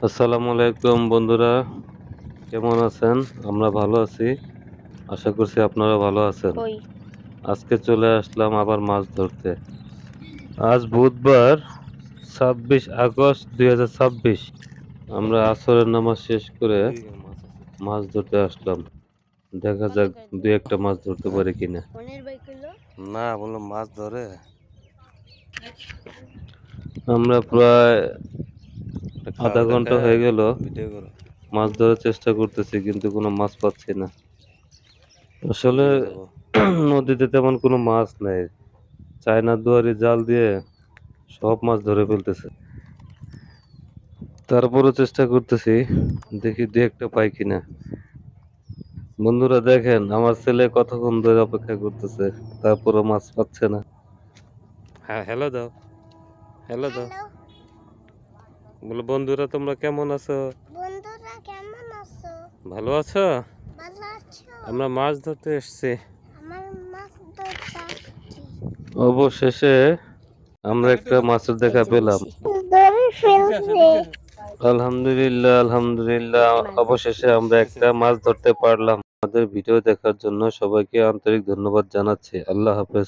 আসসালামু আলাইকুম বন্ধুরা, কেমন আছেন? আমরা ভালো আছি। আশা করছি আপনারা ভালো আছেন। কই আজকে চলে আসলাম আবার মাছ ধরতে। আজ বুধবার 26 আগস্ট 2026। আমরা আসরের নামাজ শেষ করে মাছ ধরতে আসলাম। দেখা যাক দুই একটা মাছ ধরতে পারি কিনা। ফোনের বাই করলো না বললাম মাছ ধরে আমরা প্রায় আধা ঘন্টা দেখে হয়ে গেল ভিডিও করো মাছ ধরার চেষ্টা করতেছি, কিন্তু কোনো মাছ পাচ্ছি না। কোন আসলে দিকে যাবো? নদীতে তেমন কোনো মাছ নেই। চায়নার দুয়ারি জাল দিয়ে সব মাছ ধরে ফেলতেছে। তারপরও চেষ্টা করতেছি, দেখি দু একটা পাই কিনা। বন্ধুরা দেখেন, আমার ছেলে কতক্ষণ ধরে অপেক্ষা করতেছে, তারপরও মাছ পাচ্ছে না। হ্যাঁ, হ্যালো দাও, হ্যালো দাও। হ্যালো বলো বন্ধুরা, তোমরা কেমন আছো? বন্ধুরা, কেমন আছো? ভালো আছো? ভালো আছো? আমরা মাছ ধরতে এসেছি। আমার মাছ ধরতে আসছি। অবশেষে আমরা একটা মাছের দেখা পেলাম। ধরে ফেলছে আলহামদুলিল্লাহ, আলহামদুলিল্লাহ, অবশেষে আমরা একটা মাছ ধরতে পারলাম। আমাদের ভিডিও দেখার জন্য সবাইকে আন্তরিক ধন্যবাদ জানাচ্ছি। আল্লাহ হাফেজ।